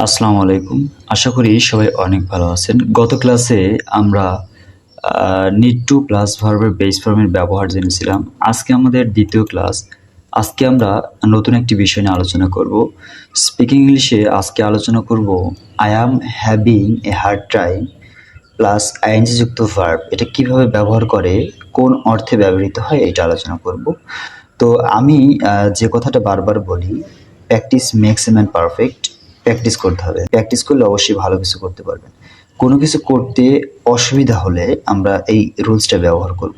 আসসালামু আলাইকুম। আশা করি সবাই অনেক ভালো আছেন। গত ক্লাসে আমরা নিড টু প্লাস ভার্বের বেস ফর্মের ব্যবহার জেনেছিলাম। আজকে আমাদের দ্বিতীয় ক্লাস। আজকে আমরা নতুন একটি বিষয় নিয়ে আলোচনা করব। স্পিকিং ইংলিশে আজকে আলোচনা করব I am having a hard time plus ING যুক্ত ভার্ব। এটা কিভাবে ব্যবহার করে, কোন অর্থে ব্যবহৃত হয় এটা আলোচনা করব। তো আমি যে কথাটা বারবার বলি, practice makes a man perfect. Practice করতে হবে। প্র্যাকটিস করলে অবশ্যই ভালো কিছু করতে পারবেন। কোনো কিছু করতে অসুবিধা হলে আমরা এই রুলসটা ব্যবহার করব।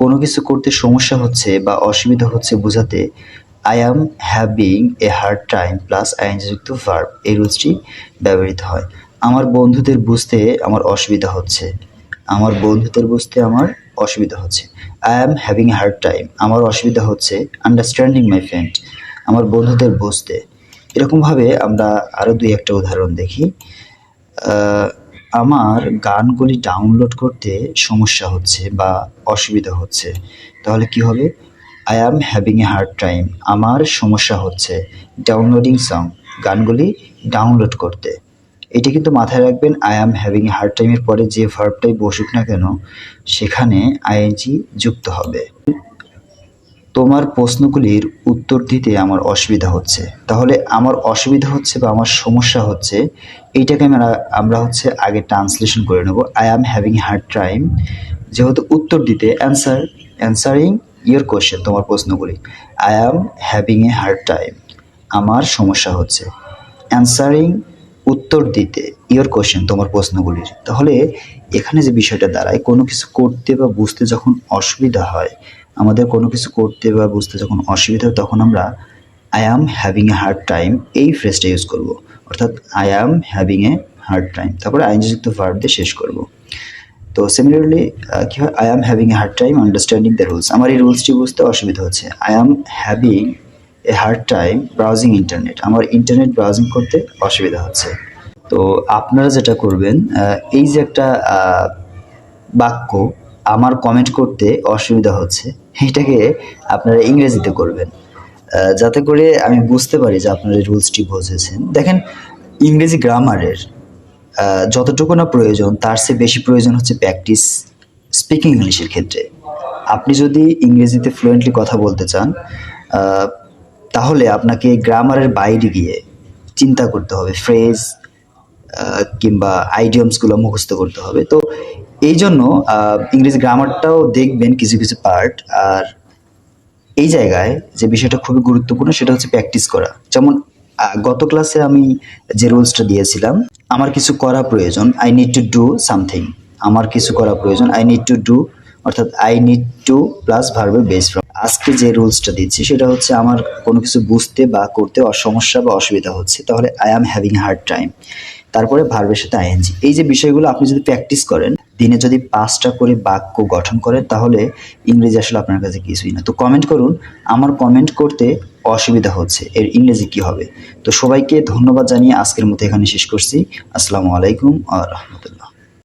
কোনো কিছু করতে সমস্যা হচ্ছে বা অসুবিধা হচ্ছে বোঝাতে I am having a hard time plus ING যুক্ত ভার্ব এই রুলসটি ব্যবহৃত হয়। আমার বন্ধুদের বুঝতে আমার অসুবিধা হচ্ছে। আমার বন্ধুদের বুঝতে আমার অসুবিধা হচ্ছে। I am having a hard time, আমার অসুবিধা হচ্ছে আন্ডারস্ট্যান্ডিং মাই ফ্রেন্ড, আমার বন্ধুদের বুঝতে। এরকমভাবে আমরা আরও দুই একটা উদাহরণ দেখি। আমার গানগুলি ডাউনলোড করতে সমস্যা হচ্ছে বা অসুবিধা হচ্ছে, তাহলে কি হবে? I am having a hard time, আমার সমস্যা হচ্ছে ডাউনলোডিং সং, গানগুলি ডাউনলোড করতে। এটা কিন্তু মাথায় রাখবেন, I am having a hard টাইমের পরে যে ভার্বটাই বসুক না কেন সেখানে আইএনজি যুক্ত হবে। তোমার প্রশ্নগুলির উত্তর দিতে আমার অসুবিধা হচ্ছে, তাহলে আমার অসুবিধা হচ্ছে বা আমার সমস্যা হচ্ছে এইটাকে আমরা হচ্ছে আগে ট্রান্সলেশন করে নেব। I am having a hard time, যেহেতু উত্তর দিতে অ্যান্সারিং ইয়োর কোয়েশ্চেন, তোমার প্রশ্নগুলি। I am having a hard time, আমার সমস্যা হচ্ছে অ্যান্সারিং, উত্তর দিতে ইয়োর কোয়েশ্চেন, তোমার প্রশ্নগুলির। তাহলে এখানে যে বিষয়টা দাঁড়ায়, কোনো কিছু করতে বা বুঝতে যখন অসুবিধা হয়, আমাদের কোনো কিছু করতে বা বুঝতে যখন অসুবিধা হয়, তখন আমরা I am having a hard time এই ফ্রেজটা ইউজ করব। অর্থাৎ I am having a hard time, তারপরে আইনযুক্ত ভার্ব দিয়ে শেষ করব। তো সিমিলারলি কি হয়, I am having a hard time understanding the rules, আমার এই রুলসটি বুঝতে অসুবিধা হচ্ছে। I am having a hard time browsing internet, আমার ইন্টারনেট ব্রাউজিং করতে অসুবিধা হচ্ছে। তো আপনারা যেটা করবেন, এই যে একটা বাক্য আমার কমেন্ট করতে অসুবিধা হচ্ছে, এটাকে আপনারা ইংরেজিতে করবেন, যাতে করে আমি বুঝতে পারি যে আপনারা এই রুলসটি বুঝেছেন। দেখেন, ইংরেজি গ্রামারের যতটুকু না প্রয়োজন তার চেয়ে বেশি প্রয়োজন হচ্ছে প্র্যাকটিস স্পিকিং ইংলিশের ক্ষেত্রে। আপনি যদি ইংরেজিতে ফ্লুয়েন্টলি কথা বলতে চান, তাহলে আপনাকে গ্রামারের বাইরে গিয়ে চিন্তা করতে হবে, ফ্রেজ কিংবা আইডিয়মসগুলো মুখস্থ করতে হবে। তো এই জন্য ইংরেজি গ্রামারটাও দেখবেন কিছু কিছু পার্ট। আর এই জায়গায় যে বিষয়টা খুবই গুরুত্বপূর্ণ সেটা হচ্ছে প্র্যাকটিস করা। যেমন গত ক্লাসে আমি যে রুলসটা দিয়েছিলাম, আমার কিছু করা প্রয়োজন, I need to do something, আমার কিছু করা প্রয়োজন, আই নিড টু ডু, অর্থাৎ আই নিড টু প্লাস ভার্বের বেস ফর্ম। আজকে যে রুলসটা দিচ্ছি সেটা হচ্ছে আমার কোনো কিছু বুঝতে বা করতে সমস্যা বা অসুবিধা হচ্ছে, তাহলে I am having hard time, তারপরে ভার্বের সাথে আইএনজি। এই যে বিষয়গুলো আপনি যদি প্র্যাকটিস করেন, দিনে যদি 5টা করে বাক্য গঠন করেন, তাহলে ইংরেজি আসলে আপনার কাছে কিছুই না। তো কমেন্ট করুন, আমার কমেন্ট করতে অসুবিধা হচ্ছে, এর ইংরেজি কি হবে। তো সবাইকে ধন্যবাদ জানিয়ে আজকের মতো এখানে শেষ করছি। আসসালামু আলাইকুম ওয়া রাহমাতুল্লাহ।